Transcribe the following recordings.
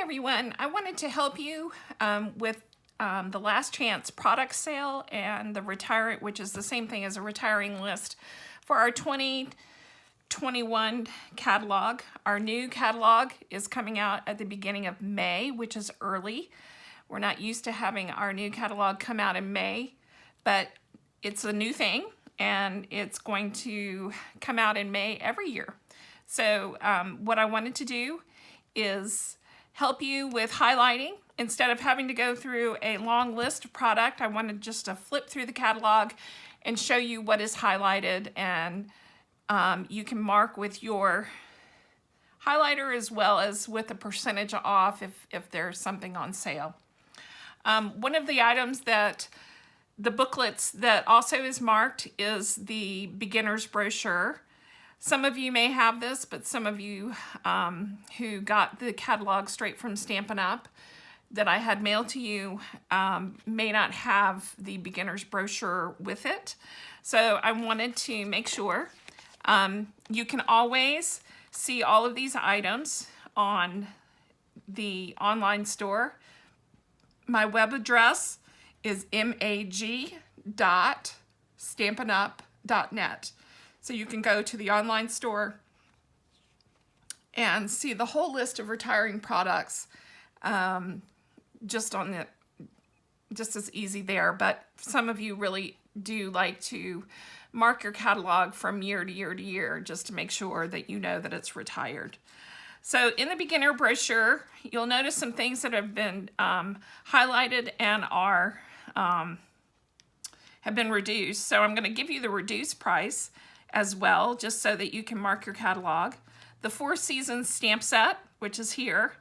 everyone. I wanted to help you with the last chance product sale and the retiring, which is the same thing as a retiring list for our 2021 catalog. Our new catalog is coming out at the beginning of May, which is early. We're not used to having our new catalog come out in May, but it's a new thing and it's going to come out in May every year. So what I wanted to do is help you with highlighting. Instead of having to go through a long list of product, I wanted just to flip through the catalog and show you what is highlighted, and you can mark with your highlighter as well as with a percentage off if there's something on sale. One of the items that the booklets that also is marked is the beginner's brochure. Some of you may have this, but some of you who got the catalog straight from Stampin' Up that I had mailed to you may not have the beginner's brochure with it. So I wanted to make sure. You can always see all of these items on the online store. My web address is mag.stampinup.net. So you can go to the online store and see the whole list of retiring products just as easy there. But some of you really do like to mark your catalog from year to year to year just to make sure that you know that it's retired. So in the beginner brochure, you'll notice some things that have been highlighted and are have been reduced. So I'm going to give you the reduced price as well, just so that you can mark your catalog. The 4 Seasons stamp set, which is here,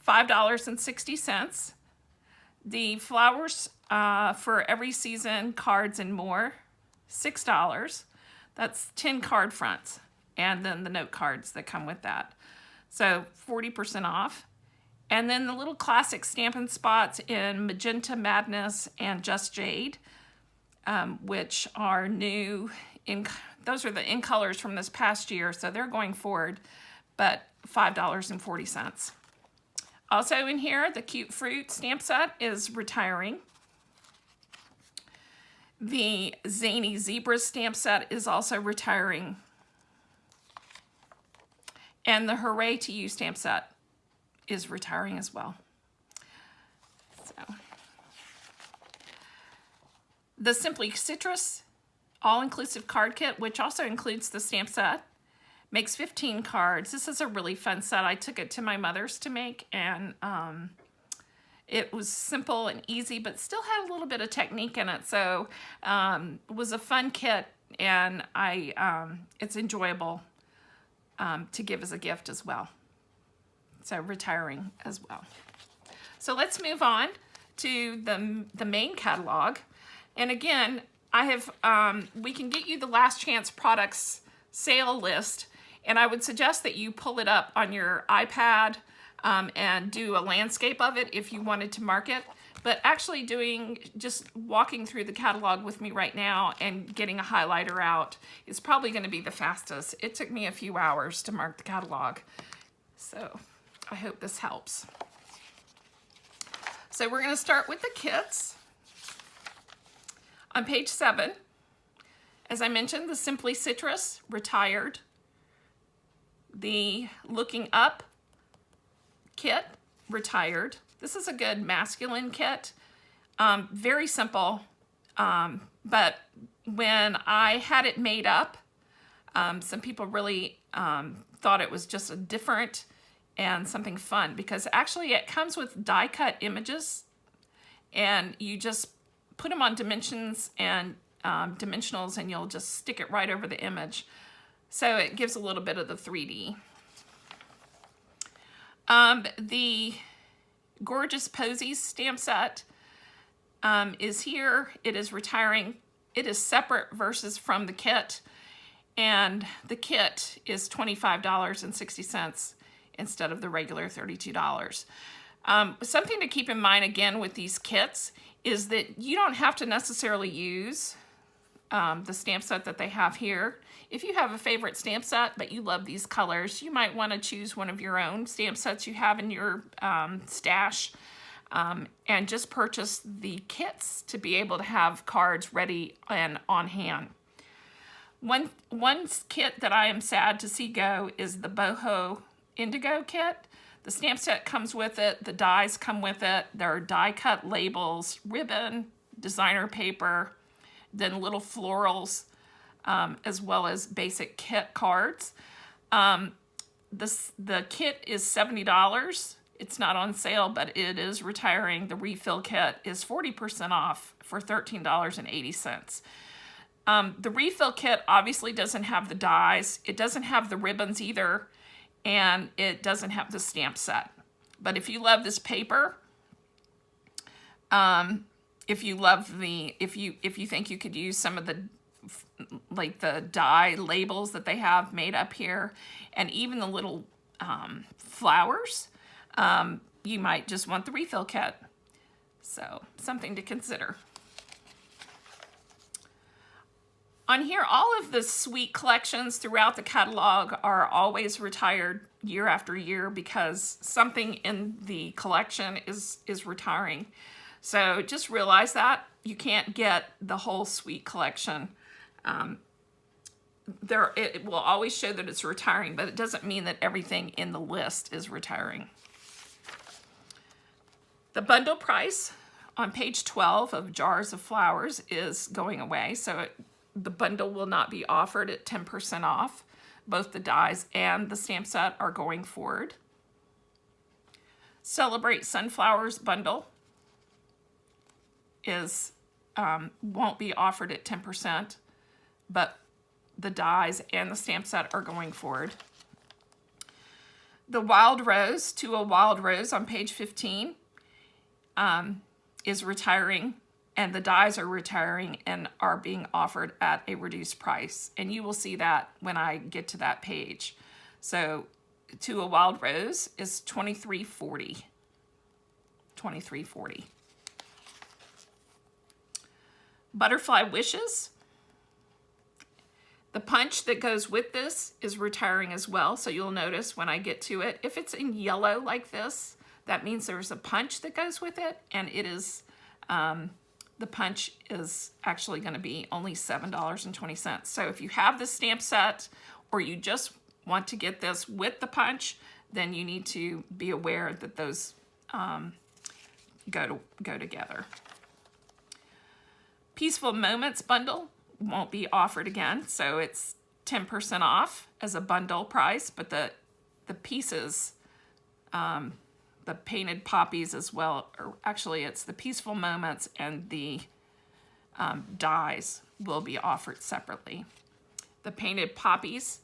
$5.60. The flowers for every season, cards and more, $6. That's 10 card fronts, and then the note cards that come with that. So 40% off. And then the little classic Stampin' Spots in Magenta Madness and Just Jade, which are new. Those are the in colors from this past year, so they're going forward, but $5.40. Also in here, the Cute Fruit stamp set is retiring. The Zany Zebras stamp set is also retiring. And the Hooray to You stamp set is retiring as well. So, the Simply Citrus all-inclusive card kit, which also includes the stamp set, makes 15 cards. This is a really fun set. I took it to my mother's to make, and it was simple and easy, but still had a little bit of technique in it. So it was a fun kit, and it's enjoyable to give as a gift as well. So retiring as well. So let's move on to the main catalog. And again, I have we can get you the last chance products sale list, and I would suggest that you pull it up on your iPad and do a landscape of it if you wanted to mark it. But actually just walking through the catalog with me right now and getting a highlighter out is probably going to be the fastest. It took me a few hours to mark the catalog. So I hope this helps. So we're going to start with the kits. On page 7, as I mentioned, the Simply Citrus, retired. The Looking Up kit, retired. This is a good masculine kit. Very simple, but when I had it made up, some people really thought it was just a different and something fun, because actually it comes with die cut images, and you just put them on dimensions and dimensionals, and you'll just stick it right over the image. So it gives a little bit of the 3D. The Gorgeous Posies stamp set is here. It is retiring. It is separate versus from the kit, and the kit is $25.60 instead of the regular $32. Something to keep in mind again with these kits is that you don't have to necessarily use the stamp set that they have here. If you have a favorite stamp set, but you love these colors, you might want to choose one of your own stamp sets you have in your stash, and just purchase the kits to be able to have cards ready and on hand. One kit that I am sad to see go is the Boho Indigo kit. The stamp set comes with it, the dies come with it, there are die cut labels, ribbon, designer paper, then little florals, as well as basic kit cards. The kit is $70. It's not on sale, but it is retiring. The refill kit is 40% off for $13.80. The refill kit obviously doesn't have the dies. It doesn't have the ribbons either, and it doesn't have the stamp set. But if you love this paper, if you think you could use some of the die labels that they have made up here, and even the little flowers, you might just want the refill kit. So something to consider. On here, all of the sweet collections throughout the catalog are always retired year after year because something in the collection is retiring. So just realize that you can't get the whole sweet collection. It will always show that it's retiring, but it doesn't mean that everything in the list is retiring. The bundle price on page 12 of Jars of Flowers is going away, so the bundle will not be offered at 10% off. Both the dies and the stamp set are going forward. Celebrate Sunflowers bundle won't be offered at 10%, but the dies and the stamp set are going forward. The Wild Rose, To a Wild Rose on page 15, is retiring, and the dies are retiring and are being offered at a reduced price. And you will see that when I get to that page. So To a Wild Rose is $23.40. $23.40. Butterfly Wishes. The punch that goes with this is retiring as well. So you'll notice when I get to it, if it's in yellow like this, that means there's a punch that goes with it, and it is, the punch is actually going to be only $7.20. So if you have the stamp set, or you just want to get this with the punch, then you need to be aware that those go together. Peaceful Moments bundle won't be offered again, so it's 10% off as a bundle price, but the pieces, the painted poppies as well, or actually it's the Peaceful Moments and the dies will be offered separately. The painted poppies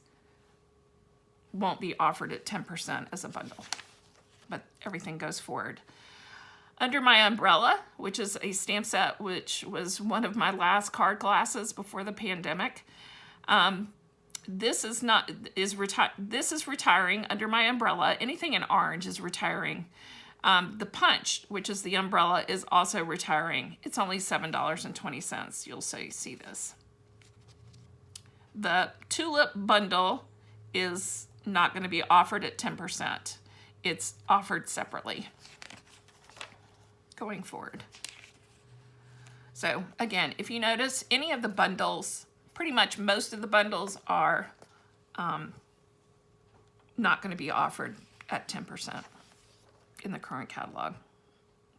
won't be offered at 10% as a bundle, but everything goes forward. Under My Umbrella, which is a stamp set which was one of my last card classes before the pandemic, this is retiring. Under My Umbrella. Anything in orange is retiring. The punch, which is the umbrella, is also retiring. It's only $7.20. You'll see this. The Tulip bundle is not going to be offered at 10%. It's offered separately going forward. So again, if you notice, any of the bundles, pretty much most of the bundles are not going to be offered at 10% in the current catalog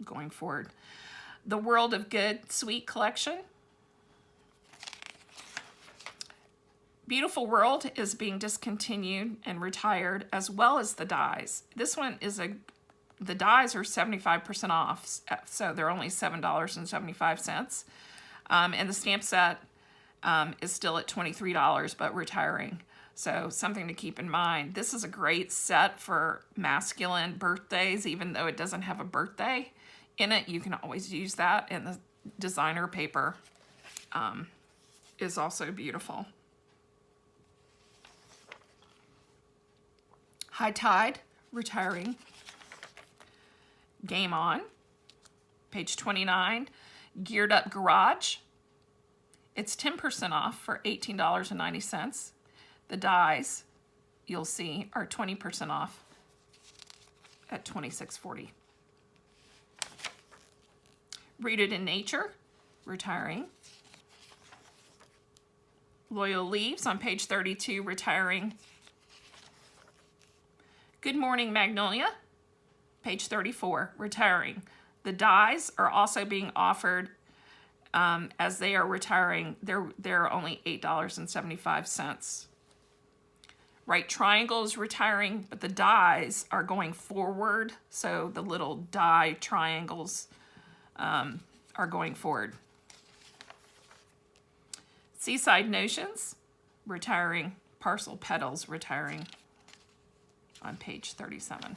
going forward. The World of Good Sweet Collection. Beautiful World is being discontinued and retired, as well as the dies. This one is the dies are 75% off, so they're only $7.75. And the stamp set is still at $23, but retiring. So something to keep in mind. This is a great set for masculine birthdays, even though it doesn't have a birthday in it. You can always use that, and the designer paper is also beautiful. High Tide, retiring. Game On, page 29. Geared Up Garage. It's 10% off for $18.90. The dies, you'll see, are 20% off at $26.40. Rooted in Nature, retiring. Loyal Leaves on page 32, retiring. Good Morning Magnolia, page 34, retiring. The dies are also being offered as they are retiring. They're only $8.75. Right Triangle is retiring, but the dies are going forward, so the little die triangles are going forward. Seaside Notions, retiring. Parcel Petals, retiring on page 37.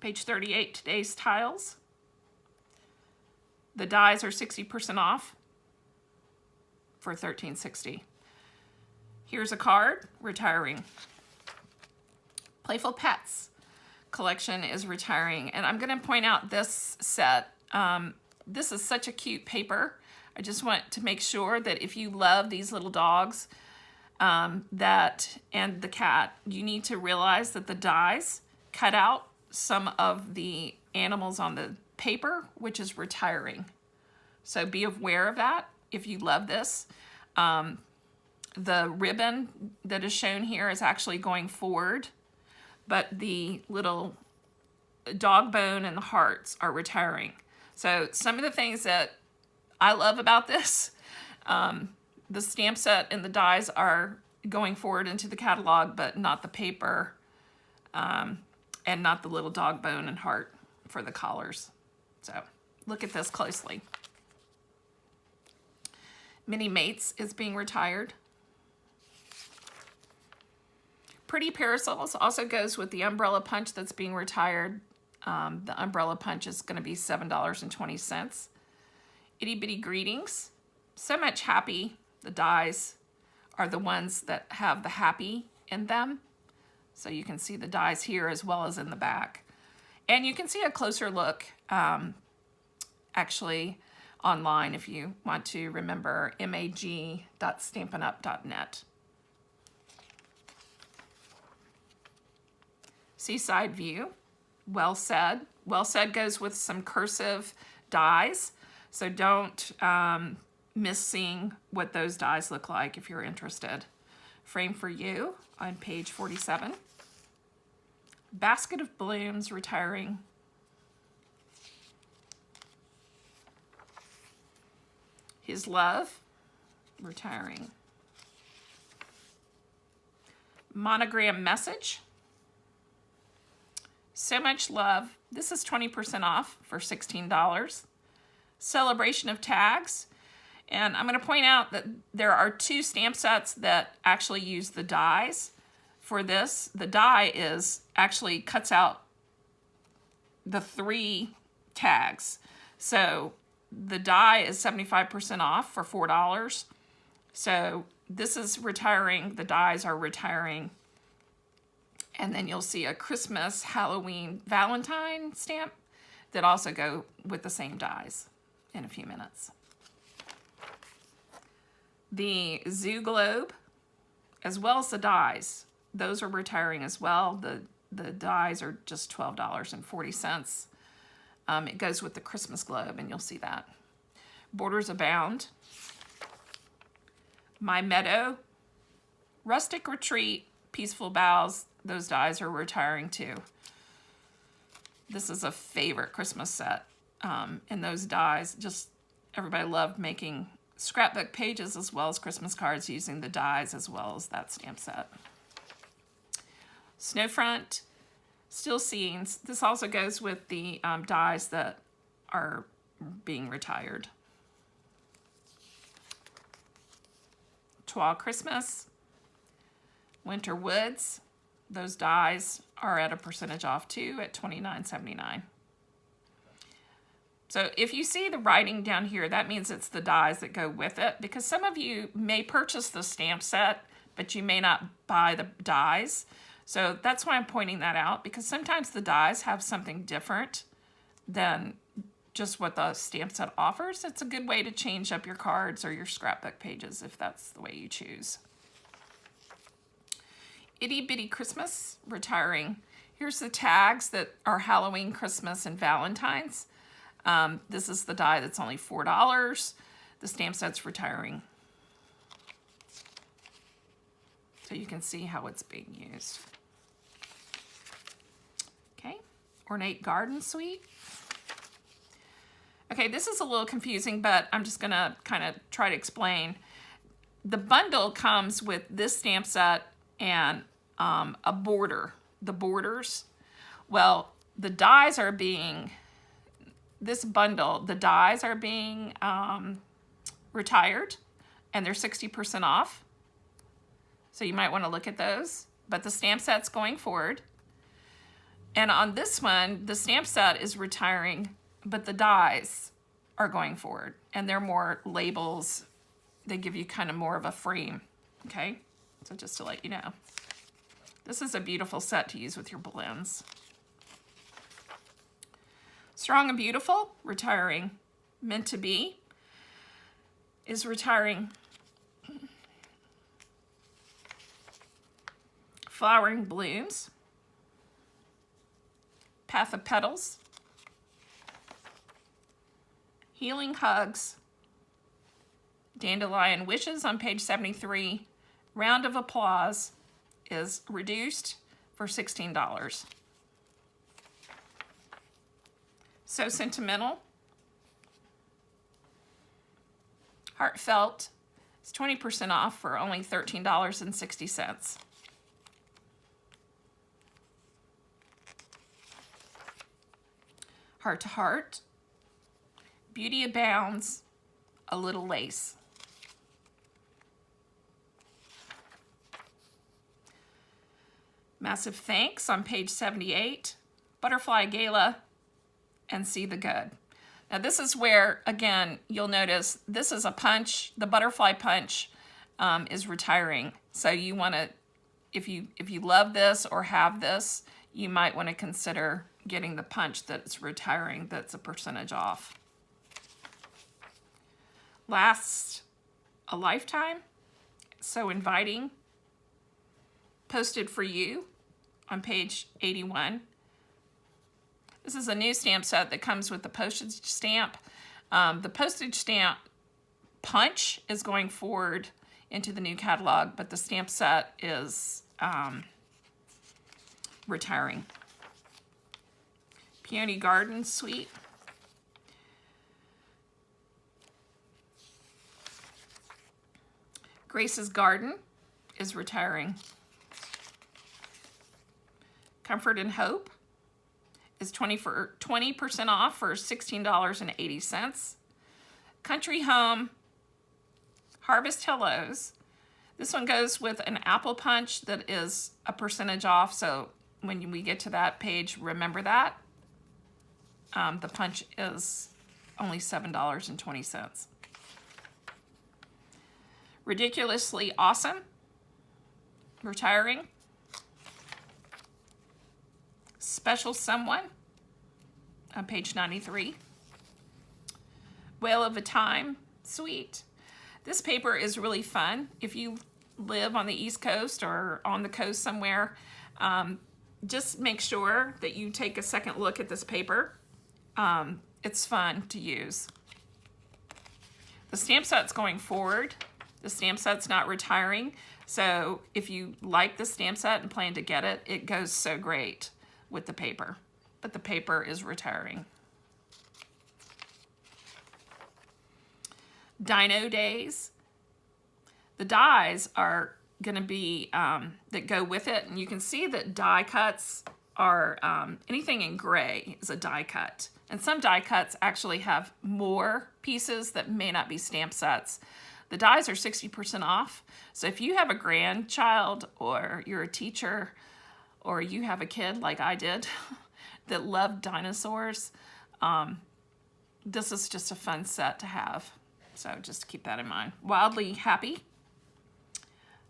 Page 38, Today's Tiles. The dies are 60% off for $13.60. Here's a card, retiring. Playful Pets collection is retiring, and I'm going to point out this set. This is such a cute paper. I just want to make sure that if you love these little dogs and the cat, you need to realize that the dies cut out some of the animals on the paper, which is retiring. So be aware of that if you love this. The ribbon that is shown here is actually going forward, but the little dog bone and the hearts are retiring. So some of the things that I love about this, the stamp set and the dies are going forward into the catalog, but not the paper and not the little dog bone and heart for the collars. So look at this closely. Mini Mates is being retired. Pretty Parasols also goes with the umbrella punch that's being retired. The umbrella punch is going to be $7.20. Itty Bitty Greetings, So Much Happy. The dies are the ones that have the happy in them. So you can see the dies here as well as in the back. And you can see a closer look actually online if you want to remember mag.stampinup.net. Seaside View, Well Said. Well Said goes with some cursive dies, so don't miss seeing what those dies look like if you're interested. Frame for You on page 47. Basket of Blooms, retiring. His Love, retiring. Monogram Message. So Much Love. This is 20% off for $16. Celebration of Tags. And I'm going to point out that there are two stamp sets that actually use the dies for this. The die is actually cuts out the 3 tags. So the die is 75% off for $4. So this is retiring. The dies are retiring. And then you'll see a Christmas, Halloween, Valentine stamp that also go with the same dies in a few minutes. The Zoo Globe, as well as the dies, those are retiring as well. The dies are just $12.40. It goes with the Christmas globe, and you'll see that. Borders Abound. My Meadow. Rustic Retreat, Peaceful Boughs. Those dies are retiring too. This is a favorite Christmas set. And those dies, just everybody loved making scrapbook pages as well as Christmas cards using the dies as well as that stamp set. Snowfront, Still Scenes. This also goes with the dies that are being retired. Twa Christmas, Winter Woods. Those dies are at a percentage off too at $29.79. So if you see the writing down here, that means it's the dies that go with it, because some of you may purchase the stamp set, but you may not buy the dies. So that's why I'm pointing that out, because sometimes the dies have something different than just what the stamp set offers. It's a good way to change up your cards or your scrapbook pages if that's the way you choose. Itty Bitty Christmas, retiring. Here's the tags that are Halloween, Christmas, and Valentine's. This is the die that's only $4. The stamp set's retiring. So you can see how it's being used. Okay, Ornate Garden Suite. Okay, this is a little confusing, but I'm just gonna kind of try to explain. The bundle comes with this stamp set and a border, the borders. Well, the dies are being, this bundle, the dies are being retired, and they're 60% off. So you might want to look at those, but the stamp set's going forward. And on this one, the stamp set is retiring, but the dies are going forward, and they're more labels. They give you kind of more of a frame, okay? So just to let you know. This is a beautiful set to use with your balloons. Strong and Beautiful, retiring. Meant to Be is retiring. Flowering Blooms. Path of Petals. Healing Hugs. Dandelion Wishes on page 73. Round of Applause is reduced for $16. So Sentimental. Heartfelt is 20% off for only $13.60. Heart to Heart. Beauty Abounds, A Little Lace. Massive Thanks on page 78. Butterfly Gala and See the Good. Now this is where, again, you'll notice this is a punch. The butterfly punch is retiring. So you want to, if you love this or have this, you might want to consider getting the punch that's retiring, that's a percentage off. Last a Lifetime, So Inviting, posted for you on page 81. This is a new stamp set that comes with the postage stamp. The postage stamp punch is going forward into the new catalog, but the stamp set is retiring. Peony Garden Suite. Grace's Garden is retiring. Comfort and Hope is 20% off for $16.80. Country Home Harvest Hellos. This one goes with an apple punch that is a percentage off, so when we get to that page, remember that. The punch is only $7.20. Ridiculously Awesome, retiring. Special Someone on page 93. Whale of a Time Suite. This paper is really fun. If you live on the East Coast or on the coast somewhere, just make sure that you take a second look at this paper. It's fun to use. The stamp set's going forward. The stamp set's not retiring. So if you like the stamp set and plan to get it, it goes so great with the paper. But the paper is retiring. Dino Days. The dies are going to be that go with it, and you can see that die cuts are anything in gray is a die cut, and some die cuts actually have more pieces that may not be stamp sets. The dies are 60% off, so if you have a grandchild or you're a teacher or you have a kid like I did that loved dinosaurs, this is just a fun set to have. So just keep that in mind. Wildly Happy.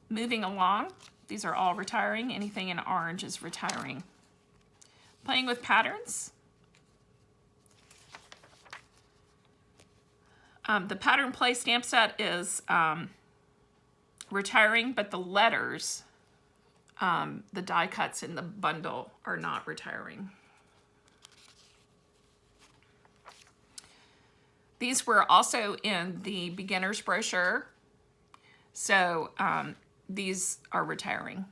Moving Along. These are all retiring. Anything in orange is retiring. Playing with Patterns. The Pattern Play stamp set is retiring, but the letters, the die cuts in the bundle are not retiring. These were also in the beginner's brochure, so these are retiring.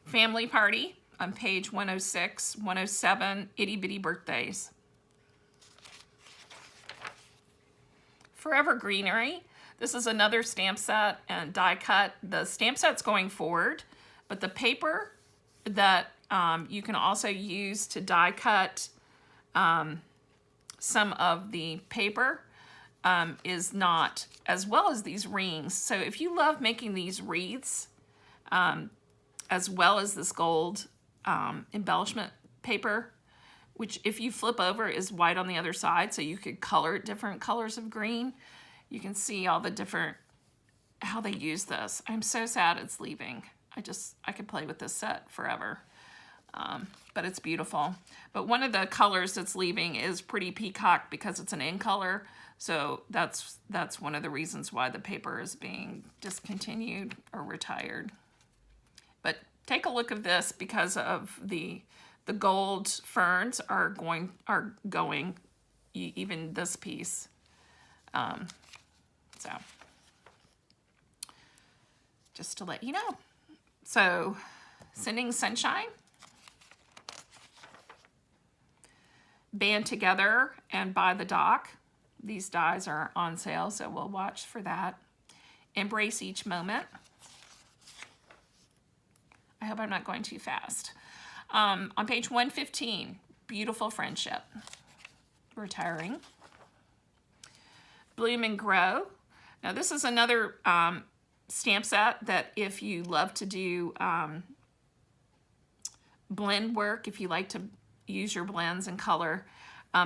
Family Party on page 106, 107, Itty Bitty Birthdays. Forever Greenery. This is another stamp set and die cut. The stamp set's going forward, but the paper that you can also use to die cut some of the paper is not, as well as these rings. So if you love making these wreaths, as well as this gold embellishment paper, which if you flip over is white on the other side, so you could color different colors of green. You can see all the different, how they use this. I'm so sad it's leaving. I could play with this set forever, but it's beautiful. But one of the colors that's leaving is Pretty Peacock because it's an in color. So that's one of the reasons why the paper is being discontinued or retired. But take a look at this because of the gold ferns are going, even this piece. So just to let you know. So Sending Sunshine, Band Together and By the Dock. These dies are on sale, so we'll watch for that. Embrace Each Moment. I hope I'm not going too fast. On page 115, Beautiful Friendship, retiring. Bloom and Grow. Now this is another stamp set that if you love to do blend work, if you like to use your blends and color,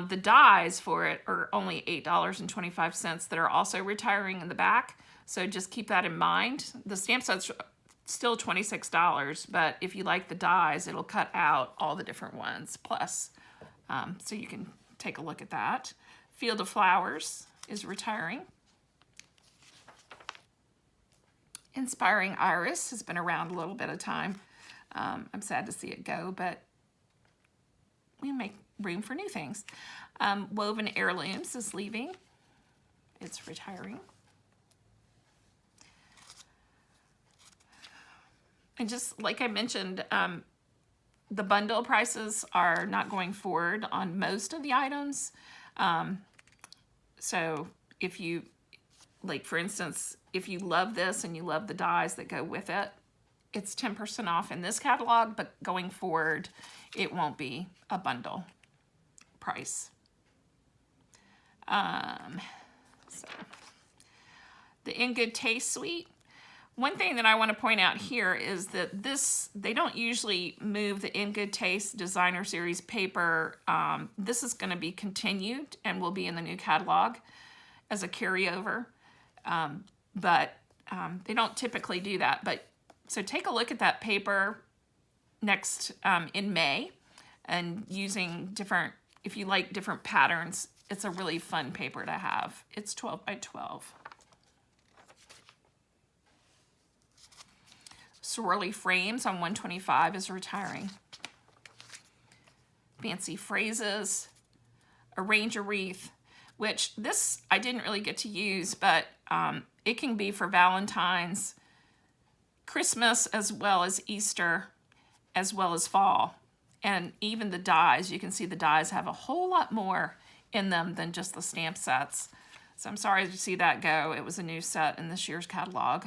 the dies for it are only $8.25 that are also retiring in the back. So just keep that in mind. The stamp set's still $26, but if you like the dies, it'll cut out all the different ones plus. So you can take a look at that. Field of Flowers is retiring. Inspiring Iris has been around a little bit of time. I'm sad to see it go, but we make room for new things. Woven Heirlooms is leaving. It's retiring. And just like I mentioned, the bundle prices are not going forward on most of the items. So if you, like for instance, if you love this and you love the dies that go with it, it's 10% off in this catalog, but going forward, it won't be a bundle price. So the In Good Taste suite. One thing that I want to point out here is that they don't usually move the In Good Taste Designer Series paper. This is going to be continued and will be in the new catalog as a carryover. But they don't typically do that. So take a look at that paper next in May and using different, if you like different patterns, it's a really fun paper to have. It's 12 by 12. Swirly Frames on 125 is retiring. Fancy Phrases, Arrange a Wreath, which this I didn't really get to use, but it can be for Valentine's, Christmas, as well as Easter, as well as fall. And even the dies, you can see the dies have a whole lot more in them than just the stamp sets. So I'm sorry to see that go. It was a new set in this year's catalog.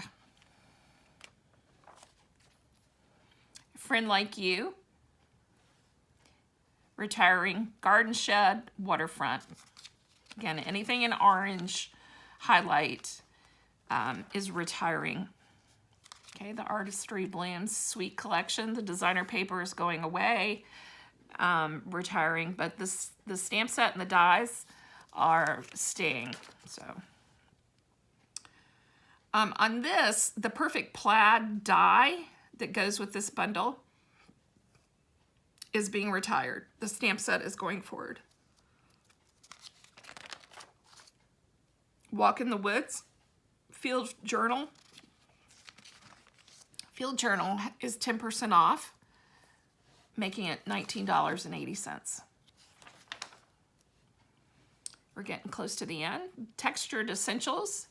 Friend Like You, retiring. Garden Shed, Waterfront. Again, anything in orange highlight is retiring. Okay, the Artistry Blooms Sweet Collection, the designer paper is going away, retiring, but the stamp set and the dies are staying. So on this, the Perfect Plaid die that goes with this bundle is being retired. The stamp set is going forward. Walk in the Woods Field Journal. Field Journal is 10% off, making it $19.80. We're getting close to the end. Textured Essentials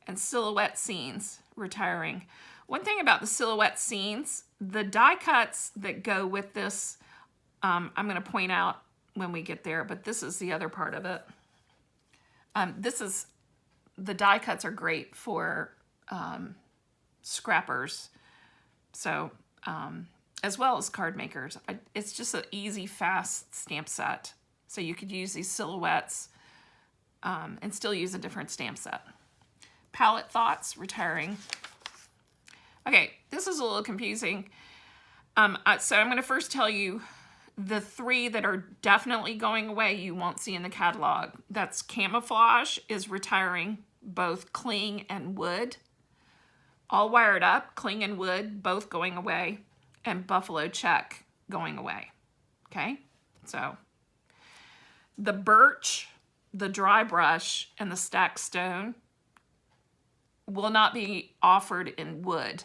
and Silhouette Scenes, retiring. One thing about the Silhouette Scenes, the die cuts that go with this, I'm going to point out when we get there, but this is the other part of it. The die cuts are great for scrappers, so as well as card makers. It's just an easy, fast stamp set. So you could use these silhouettes and still use a different stamp set. Palette Thoughts, retiring. Okay, this is a little confusing. So I'm going to first tell you the 3 that are definitely going away you won't see in the catalog. That's Camouflage is retiring, both Cling and Wood. All Wired Up, Cling and Wood, both going away. And Buffalo Check going away. Okay, so the Birch, the Dry Brush, and the Stacked Stone will not be offered in wood,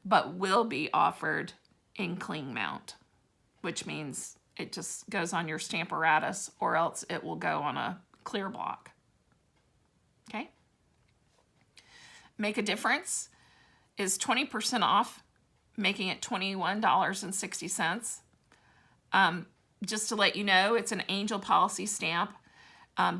but will be offered in Cling Mount, which means it just goes on your Stamparatus, or else it will go on a clear block. Okay? Make a Difference is 20% off, making it $21.60. Just to let you know, it's an Angel Policy stamp.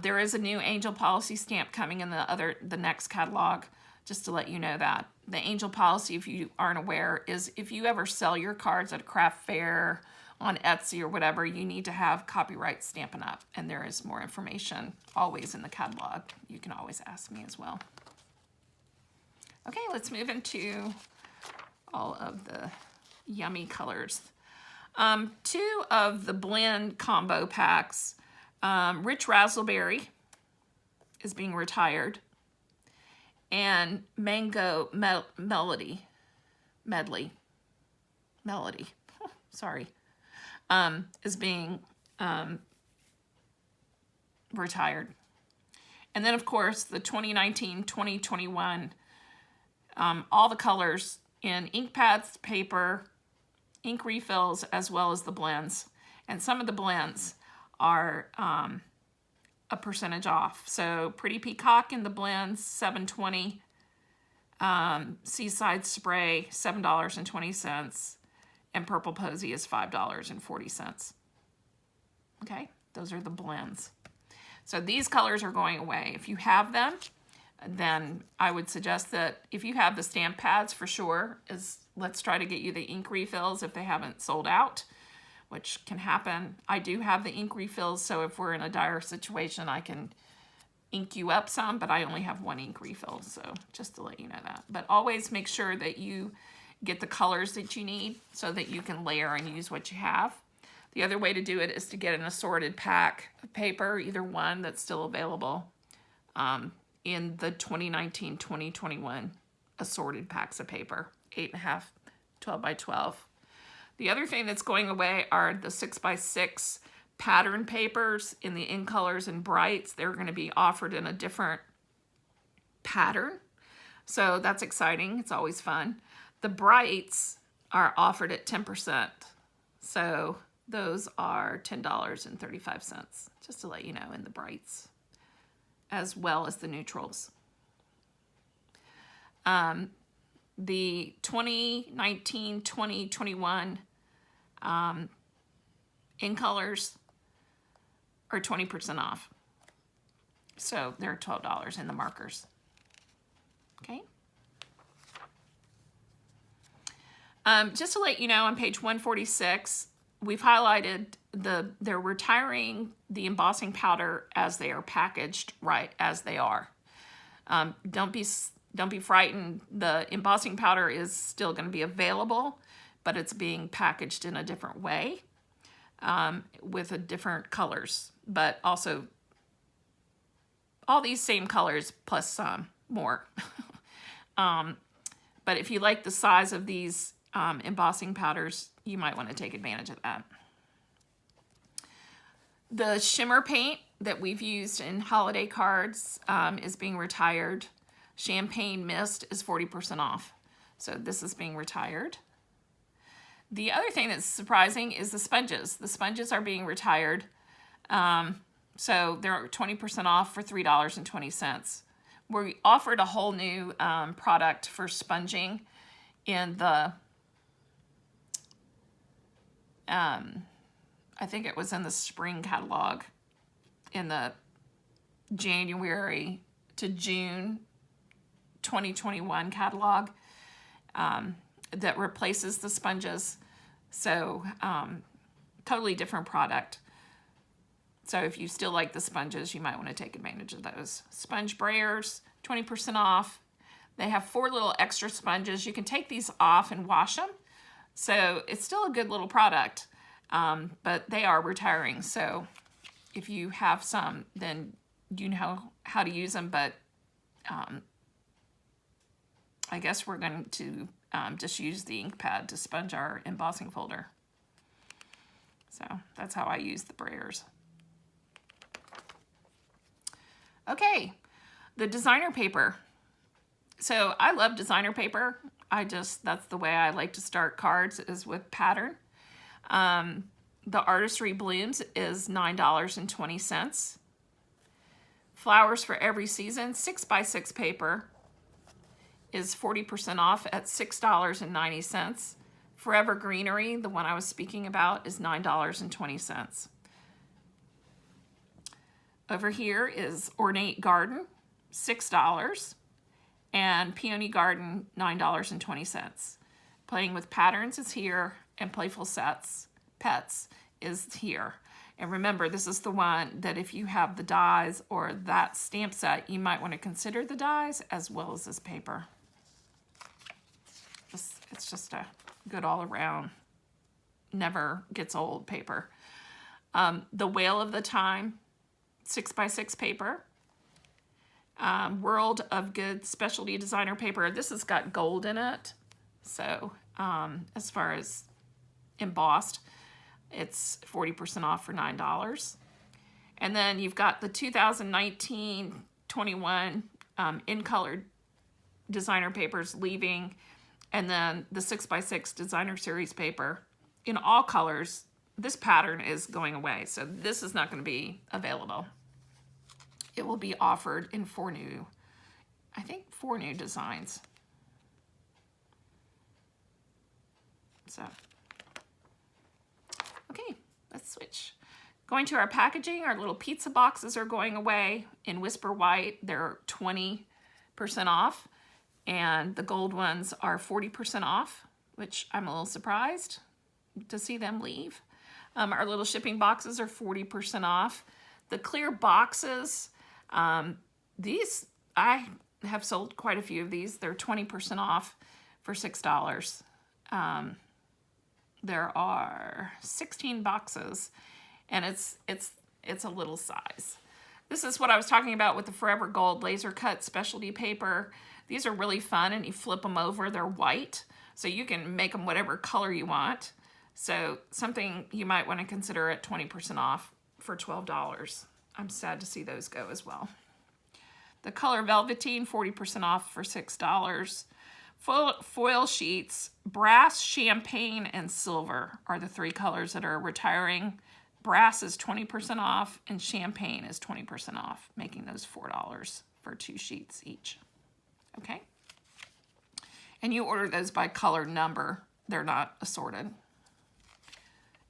There is a new Angel Policy stamp coming in the next catalog, just to let you know that. The Angel Policy, if you aren't aware, is if you ever sell your cards at a craft fair, on Etsy or whatever, you need to have copyright Stampin' Up, and there is more information always in the catalog. You can always ask me as well. Okay, let's move into all of the yummy colors. 2 of the blend combo packs. Rich Razzleberry is being retired, and Mango Medley, sorry, is being retired. And then, of course, the 2019-2021, all the colors in ink pads, paper, ink refills, as well as the blends. And some of the blends are a percentage off. So Pretty Peacock in the blends, $7.20. Seaside Spray, $7.20. And Purple Posy is $5.40. Okay, those are the blends. So these colors are going away. If you have them, then I would suggest that if you have the stamp pads, for sure, let's try to get you the ink refills if they haven't sold out, which can happen. I do have the ink refills, so if we're in a dire situation, I can ink you up some, but I only have 1 ink refill, so just to let you know that. But always make sure that you get the colors that you need so that you can layer and use what you have. The other way to do it is to get an assorted pack of paper, either one that's still available in the 2019-2021 assorted packs of paper, 8.5, 12 by 12. The other thing that's going away are the 6x6 pattern papers in the In Colors and Brights. They're going to be offered in a different pattern, so that's exciting. It's always fun. The Brights are offered at 10%, so those are $10.35, just to let you know, in the Brights, as well as the neutrals. The 2019-2021 In Colors are 20% off. So they're $12 in the markers. Okay. Just to let you know, on page 146, we've highlighted they're retiring the embossing powder as they are packaged, right as they are. Don't be frightened. The embossing powder is still going to be available, but it's being packaged in a different way with a different colors, but also all these same colors plus some more. But if you like the size of these embossing powders, you might want to take advantage of that. The shimmer paint that we've used in holiday cards is being retired. Champagne Mist is 40% off. So this is being retired. The other thing that's surprising is the sponges. The sponges are being retired. So they're 20% off for $3.20. We offered a whole new product for sponging in the, I think it was in the spring catalog, in the January to June 2021 catalog, that replaces the sponges. So totally different product. So if you still like the sponges, you might want to take advantage of those. Sponge brayers, 20% off. They have 4 little extra sponges. You can take these off and wash them. So it's still a good little product, but they are retiring. So if you have some, then you know how to use them. But I guess we're going to just use the ink pad to sponge our embossing folder. So that's how I use the brayers. Okay, the designer paper. So I love designer paper. That's the way I like to start cards, is with pattern. The Artistry Blooms is $9.20. Flowers for Every Season 6x6 paper is 40% off at $6.90. Forever Greenery, the one I was speaking about, is $9.20. Over here is Ornate Garden, $6, and Peony Garden, $9.20. Playing with Patterns is here, and Playful Sets, Pets, is here. And remember, this is the one that if you have the dies or that stamp set, you might want to consider the dies as well as this paper. It's just a good all-around, never gets old paper. The Whale of the Time, 6x6 paper. World of Good specialty designer paper. This has got gold in it. So as far as embossed, it's 40% off for $9. And then you've got the 2019-21 in colored designer papers leaving, and then the 6x6 designer series paper in all colors. This pattern is going away, so this is not going to be available. It will be offered in 4 new designs. So, okay, let's switch. Going to our packaging, our little pizza boxes are going away. In Whisper White, they're 20% off, and the gold ones are 40% off, which I'm a little surprised to see them leave. Our little shipping boxes are 40% off. The clear boxes, these, I have sold quite a few of these. They're 20% off for $6. There are 16 boxes, and it's a little size. This is what I was talking about with the Forever Gold laser cut specialty paper. These are really fun, and you flip them over. They're white, so you can make them whatever color you want. So something you might want to consider at 20% off for $12. I'm sad to see those go as well. The Color Velveteen, 40% off for $6. Foil sheets, brass, champagne, and silver are the 3 colors that are retiring. Brass is 20% off, and champagne is 20% off, making those $4 for 2 sheets each. Okay? And you order those by color number. They're not assorted.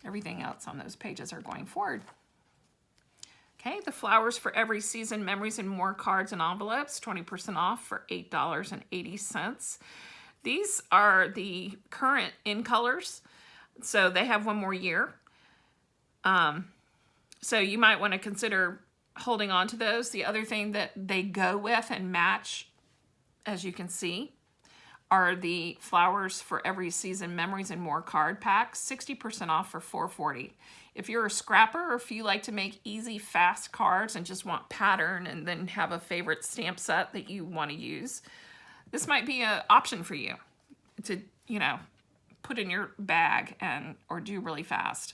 Everything else on those pages are going forward. Okay, the Flowers for Every Season, Memories and More cards and envelopes, 20% off for $8.80. These are the current in colors, so they have 1 more year. So you might want to consider holding on to those. The other thing that they go with and match, as you can see, are the Flowers for Every Season Memories and More card packs, 60% off for $4.40. If you're a scrapper, or if you like to make easy, fast cards and just want pattern and then have a favorite stamp set that you want to use, this might be an option for you to, put in your bag or do really fast.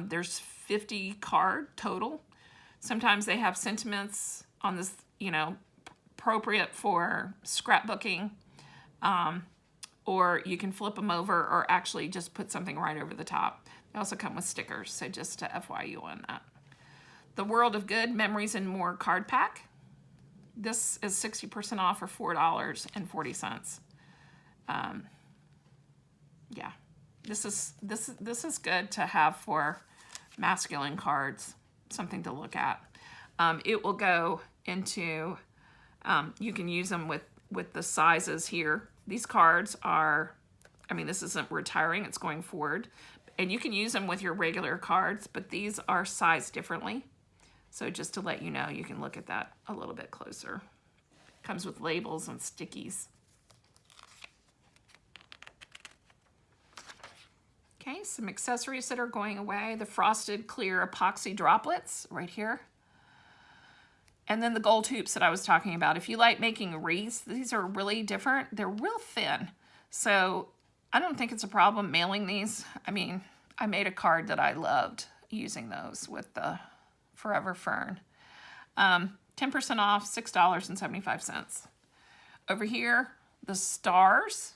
There's 50 card total. Sometimes they have sentiments on this, you know, appropriate for scrapbooking, or you can flip them over or actually just put something right over the top. They also come with stickers, so just to FYI on that. The World of Good Memories and More card pack. This is 60% off for $4.40. Yeah, this is good to have for masculine cards, something to look at. It will go into, you can use them with the sizes here. These cards are, I mean, this isn't retiring, it's going forward. And you can use them with your regular cards, but these are sized differently. So just to let you know, you can look at that a little bit closer. Comes with labels and stickies. Okay, some accessories that are going away. The frosted clear epoxy droplets right here. And then the gold hoops that I was talking about. If you like making wreaths, these are really different. They're real thin. So I don't think it's a problem mailing these. I mean, I made a card that I loved using those with the Forever Fern. 10% off, $6.75. Over here, the stars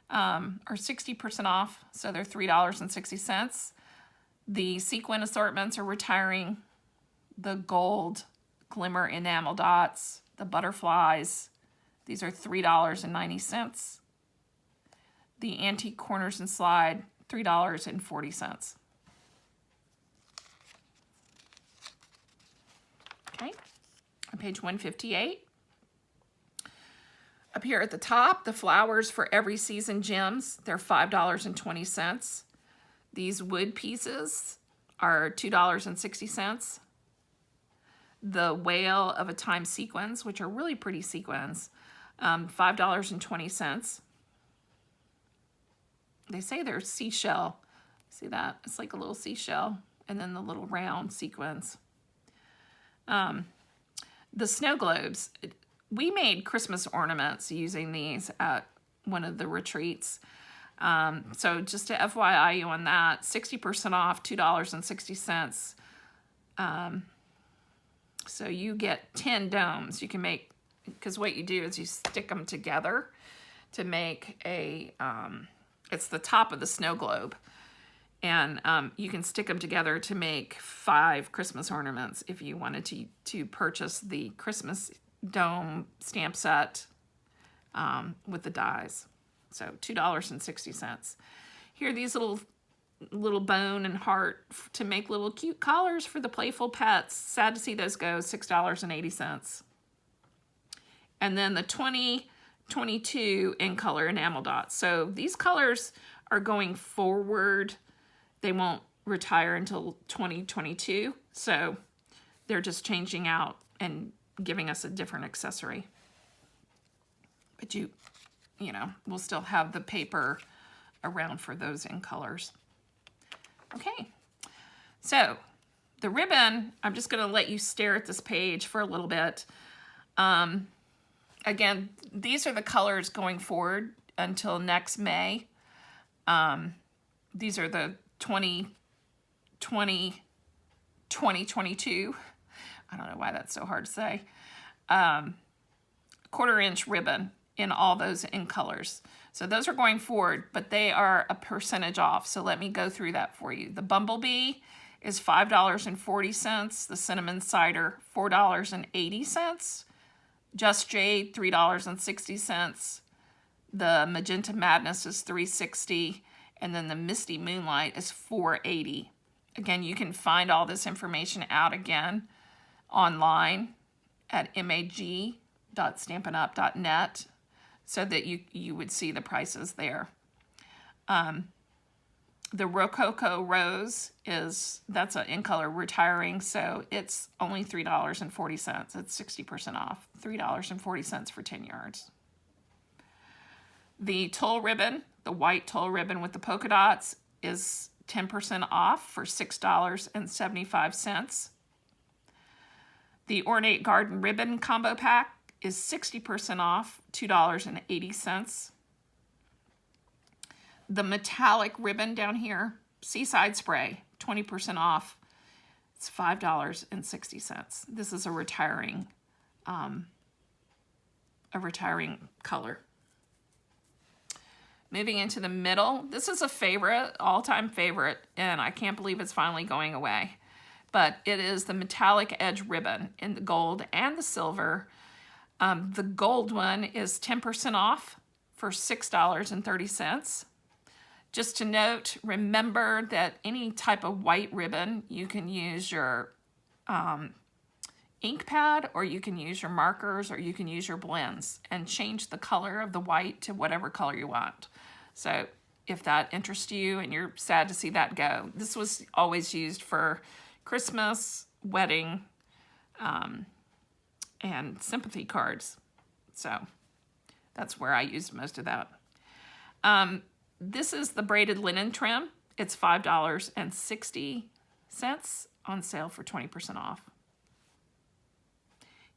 are 60% off, so they're $3.60. The sequin assortments are retiring. The gold glimmer enamel dots, the butterflies, these are $3.90. The antique corners and slide, $3.40. Okay, on page 158. Up here at the top, the flowers for every season gems, they're $5.20. These wood pieces are $2.60. The whale of a time sequins, which are really pretty sequins, $5.20. They say they're seashell. See that? It's like a little seashell, and then the little round sequins. The snow globes. We made Christmas ornaments using these at one of the retreats. So just to FYI you on that, 60% off, $2.60. So you get 10 domes. You can make, because what you do is you stick them together to make a, it's the top of the snow globe. And you can stick them together to make 5 Christmas ornaments if you wanted to purchase the Christmas dome stamp set with the dies. So $2.60. Here are these little bone and heart to make little cute collars for the playful pets. Sad to see those go, $6.80. And then the 2022 in color enamel dots. So these colors are going forward. They won't retire until 2022. So they're just changing out and giving us a different accessory. But you know, we'll still have the paper around for those in colors. Okay, so the ribbon, I'm just going to let you stare at this page for a little bit. Again, these are the colors going forward until next May. These are the 2022. I don't know why that's so hard to say. 1/4 inch ribbon in all those in colors. So those are going forward, but they are a percentage off. So let me go through that for you. The Bumblebee is $5.40. The Cinnamon Cider, $4.80. Just Jade, $3.60. The Magenta Madness is $3.60. And then the Misty Moonlight is $4.80. Again, you can find all this information out again online at mag.stampinup.net so that you would see the prices there. The Rococo Rose that's an in color retiring, so it's only $3.40. It's 60% off, $3.40 for 10 yards. The tulle ribbon, the white tulle ribbon with the polka dots, is 10% off for $6.75. The Ornate Garden Ribbon Combo Pack is 60% off, $2.80. The metallic ribbon down here Seaside Spray, 20% off. It's $5.60. This is a retiring color. Moving into the middle, this is a favorite, all-time favorite, and I can't believe it's finally going away. But it is the metallic edge ribbon in the gold and the silver. The gold one is 10% off for $6.30. Just to note, remember that any type of white ribbon, you can use your ink pad, or you can use your markers, or you can use your blends and change the color of the white to whatever color you want. So if that interests you and you're sad to see that go, this was always used for Christmas, wedding, and sympathy cards. So that's where I used most of that. This is the braided linen trim. It's $5.60 on sale for 20% off.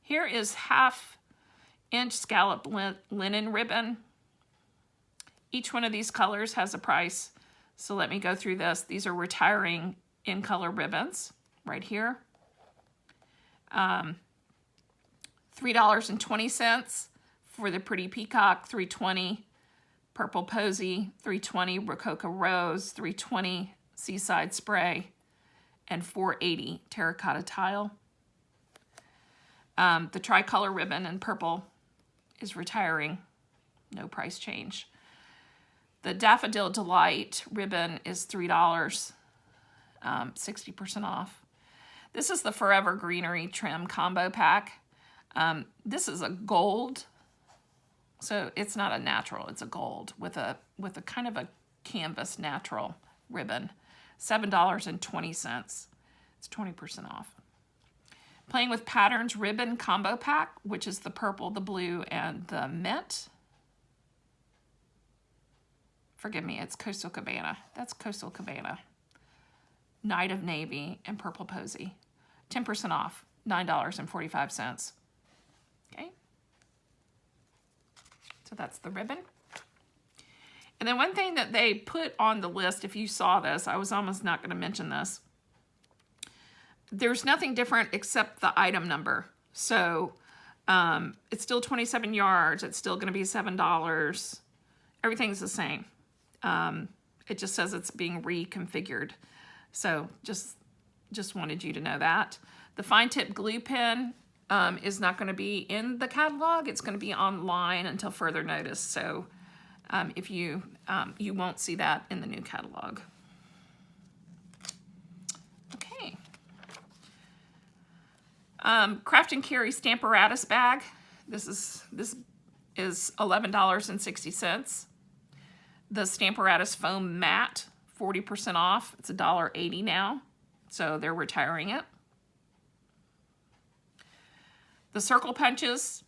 Here is 1/2-inch scallop linen ribbon. Each one of these colors has a price. So let me go through this. These are retiring in color ribbons right here. $3.20 for the Pretty Peacock, $3.20. Purple Posy, $3.20. Rococo Rose, $3.20. Seaside Spray, and $4.80 Terracotta Tile. The tricolor ribbon in purple is retiring, no price change. The Daffodil Delight ribbon is $3, 60% off. This is the Forever Greenery Trim Combo Pack. This is a gold, so it's not a natural, it's a gold with a kind of a canvas natural ribbon. $7.20. It's 20% off. Playing with Patterns Ribbon Combo Pack, which is the purple, the blue, and the mint. Forgive me, it's Coastal Cabana. That's Coastal Cabana. Night of Navy and Purple Posy. 10% off, $9.45. Okay. So that's the ribbon. And then one thing that they put on the list, if you saw this, I was almost not going to mention this. There's nothing different except the item number. So it's still 27 yards. It's still going to be $7. Everything's the same. It just says it's being reconfigured. So just wanted you to know that. The fine tip glue pen is not going to be in the catalog. It's going to be online until further notice. So if you won't see that in the new catalog. Okay. Craft and Carry Stamparatus bag. This is $11.60. The Stamparatus foam mat, 40% off. It's $1.80 now, so they're retiring it. The circle punches,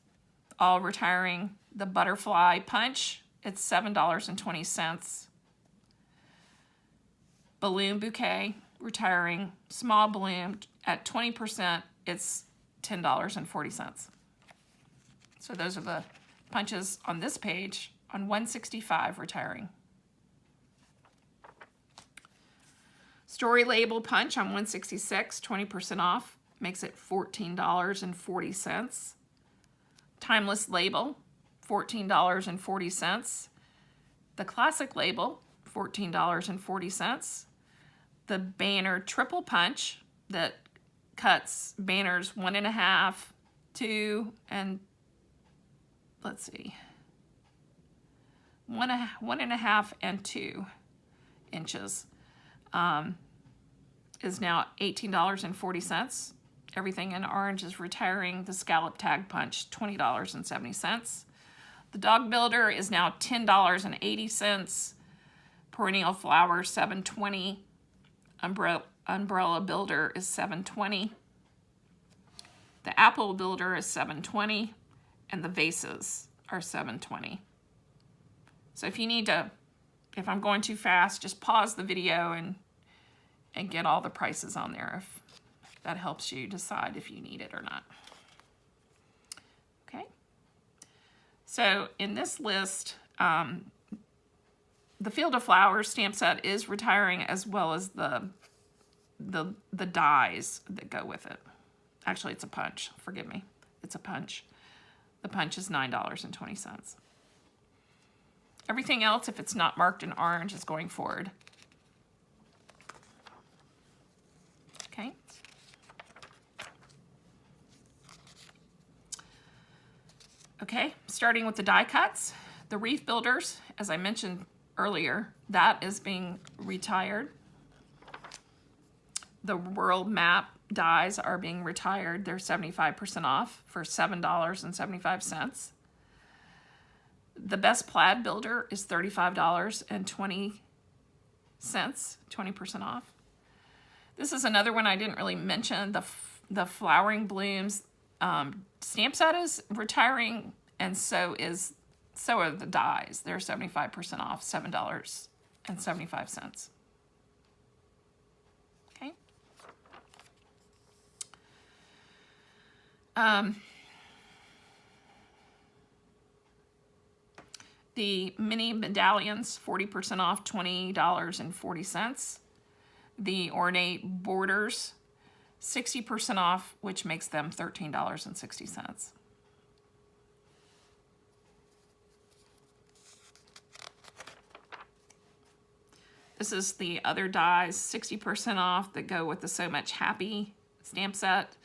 all retiring. The butterfly punch, it's $7.20. Balloon bouquet, retiring. Small balloon at 20%, it's $10.40. So those are the punches on this page. On 165, retiring. Story label punch on 166, 20% off, makes it $14.40. Timeless label, $14.40. The classic label, $14.40. The banner triple punch that cuts banners 1.5, 2, and let's see. 1.5 and 2 inches is now $18.40. Everything in orange is retiring. The scallop tag punch, $20.70. The dog builder is now $10.80. Perennial flower, $7.20. Umbrella builder is $7.20. The apple builder is $7.20, and the vases are $7.20. So if you need to, if I'm going too fast, just pause the video and get all the prices on there if that helps you decide if you need it or not. Okay. So in this list, the Field of Flowers stamp set is retiring, as well as the dies that go with it. Actually, it's a punch. Forgive me. It's a punch. The punch is $9.20. Everything else, if it's not marked in orange, is going forward. Okay. Okay, starting with the die cuts. The Wreath Builders, as I mentioned earlier, that is being retired. The World Map dies are being retired. They're 75% off for $7.75. The Best Plaid Builder is $35.20, 20% off. This is another one I didn't really mention. The Flowering Blooms stamp set is retiring, and so are the dies. They're 75% off, $7.75. Okay. The mini medallions, 40% off, $20.40. The ornate borders, 60% off, which makes them $13.60. This is the other dies, 60% off, that go with the So Much Happy stamp set.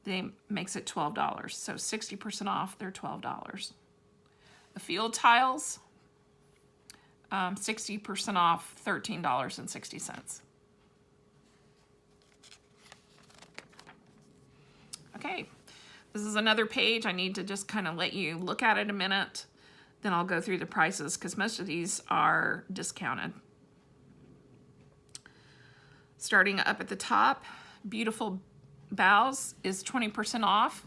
They makes it $12. So 60% off, they're $12. The field tiles, 60% off, $13.60. Okay, this is another page. I need to just kind of let you look at it a minute. Then I'll go through the prices, because most of these are discounted. Starting up at the top, Beautiful Boughs is 20% off,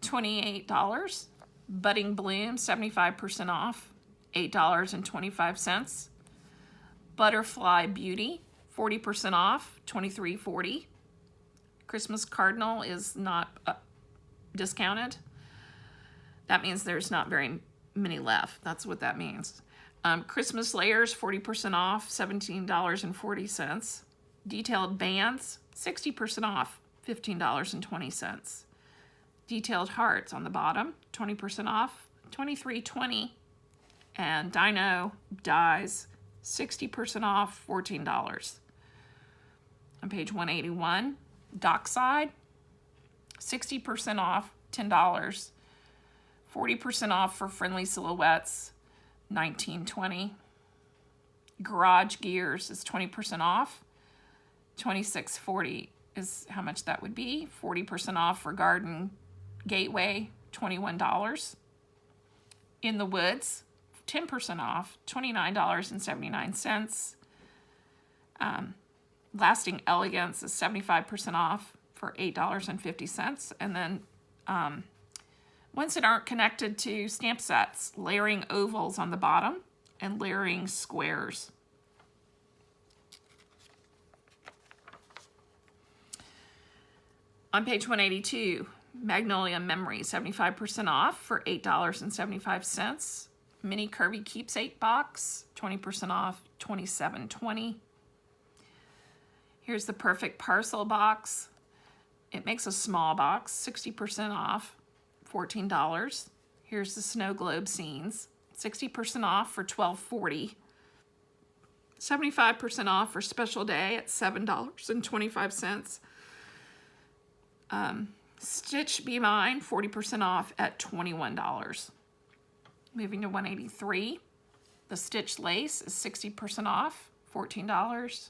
$28. Budding Bloom, 75% off, $8.25. Butterfly Beauty, 40% off, $23.40. Christmas Cardinal is not discounted. That means there's not very many left. That's what that means. Christmas Layers, 40% off, $17.40. Detailed Bands, 60% off, $15.20. Detailed Hearts on the bottom, 20% off, $23.20. And Dino Dies, 60% off, $14. On page 181, Dockside, 60% off, $10. 40% off for Friendly Silhouettes, $19.20. Garage Gears is 20% off, $26.40 is how much that would be. 40% off for Garden Gateway, $21. In the Woods, 10% off, $29.79. Lasting Elegance is 75% off for $8.50. And then ones that aren't connected to stamp sets, Layering Ovals on the bottom and Layering Squares. On page 182, Magnolia Memory, 75% off for $8.75. Mini Curvy Keepsake Box, 20% off, $27.20. Here's the Perfect Parcel Box. It makes a small box, 60% off, $14. Here's the Snow Globe Scenes, 60% off for $12.40. 75% off for Special Day at $7.25. Stitch Be Mine, 40% off at $21. Moving to 183, the Stitch Lace is 60% off, $14.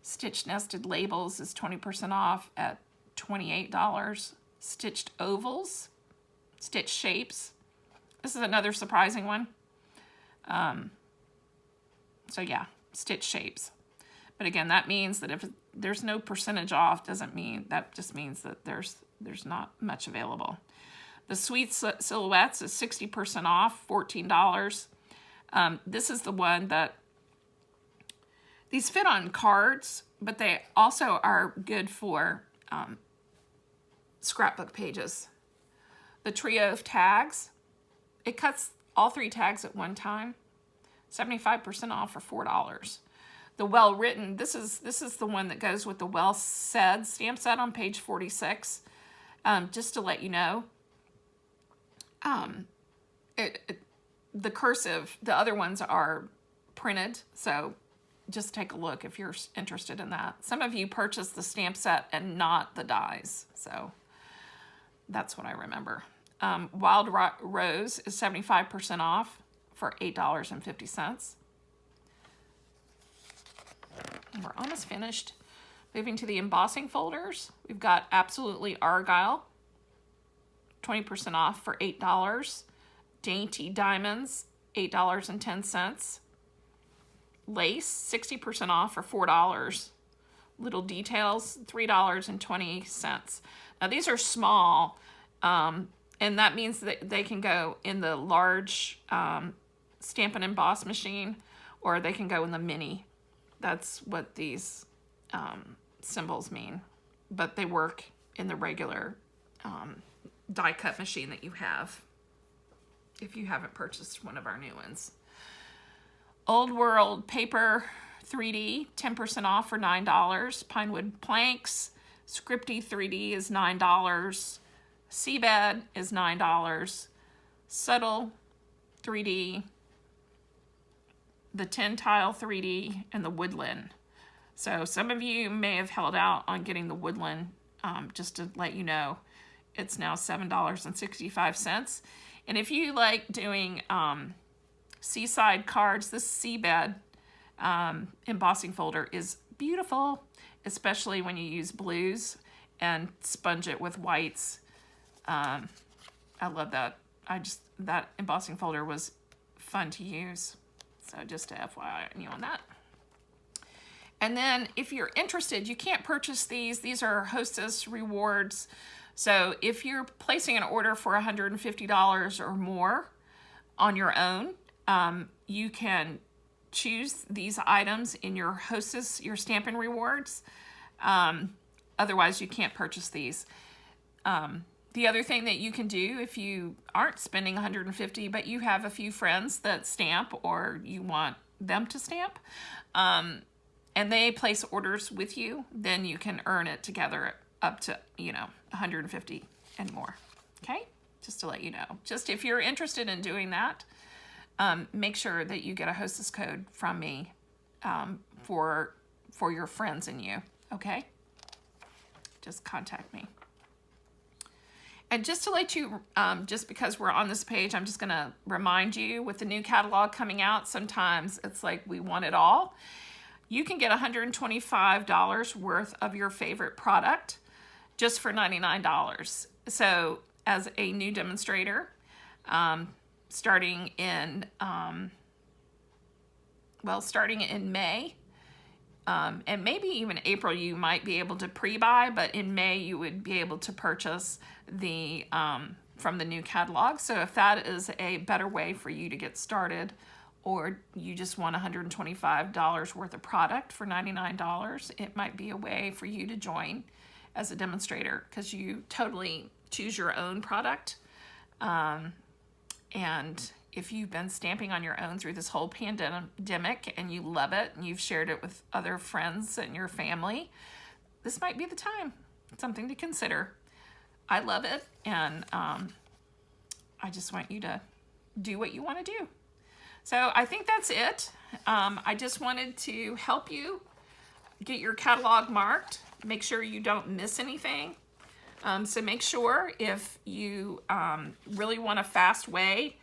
Stitch Nested Labels is 20% off at $28. Stitched Ovals, Stitch Shapes. This is another surprising one. So yeah, Stitch Shapes. But again, that means that if there's no percentage off, doesn't mean, that just means that there's not much available. The Sweet Silhouettes is 60% off, $14. This is the one that, these fit on cards, but they also are good for scrapbook pages. The Trio of Tags, it cuts all 3 tags at one time. 75% off for $4. The Well Written, this is the one that goes with the Well Said stamp set on page 46. Just to let you know, the cursive, the other ones are printed, so just take a look if you're interested in that. Some of you purchased the stamp set and not the dies, so that's what I remember. Wild Rose is 75% off for $8.50. We're almost finished. Moving to the embossing folders, we've got Absolutely Argyle, 20% off for $8. Dainty Diamonds, $8.10. Lace, 60% off for $4. Little Details, $3.20. Now these are small, and that means that they can go in the large Stampin' Emboss machine, or they can go in the mini. That's what these symbols mean, but they work in the regular die cut machine that you have if you haven't purchased one of our new ones. Old World Paper 3D, 10% off for $9. Pinewood Planks, Scripty 3D is $9. Seabed is $9. Subtle 3D, the Tin Tile 3D, and the Woodland. So some of you may have held out on getting the Woodland. Just to let you know, it's now $7.65. And if you like doing seaside cards, this Seabed embossing folder is beautiful, especially when you use blues and sponge it with whites. I love that. That embossing folder was fun to use. So just to FYI you on that. And then if you're interested, you can't purchase these. These are Hostess rewards. So if you're placing an order for $150 or more on your own, you can choose these items in your Hostess, your Stampin' Rewards. Otherwise, you can't purchase these. The other thing that you can do if you aren't spending $150, but you have a few friends that stamp or you want them to stamp, and they place orders with you, then you can earn it together up to, $150 and more. Okay? Just to let you know. Just if you're interested in doing that, make sure that you get a Hostess code from me for your friends and you. Okay? Just contact me. And just to let you, just because we're on this page, I'm just going to remind you, with the new catalog coming out, sometimes it's like we want it all. You can get $125 worth of your favorite product just for $99. So as a new demonstrator, starting in May, and maybe even April, you might be able to pre-buy, but in May you would be able to purchase the from the new catalog. So if that is a better way for you to get started, or you just want $125 worth of product for $99, it might be a way for you to join as a demonstrator, because you totally choose your own product. And if you've been stamping on your own through this whole pandemic and you love it and you've shared it with other friends and your family, this might be the time. Something to consider. I love it, and I just want you to do what you want to do. So I think that's it. I just wanted to help you get your catalog marked. Make sure you don't miss anything. So make sure, if you really want a fast way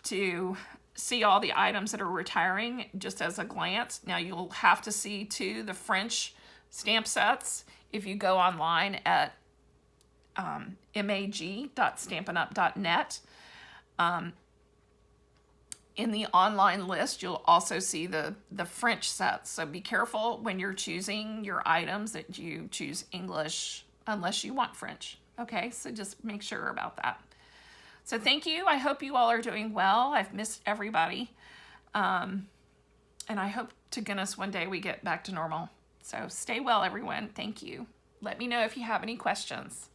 to see all the items that are retiring just as a glance. Now you'll have to see too the French stamp sets if you go online at mag.stampinup.net. In the online list, you'll also see the French sets. So be careful when you're choosing your items that you choose English unless you want French. Okay, so just make sure about that. So thank you. I hope you all are doing well. I've missed everybody. And I hope to goodness one day we get back to normal. So stay well, everyone. Thank you. Let me know if you have any questions.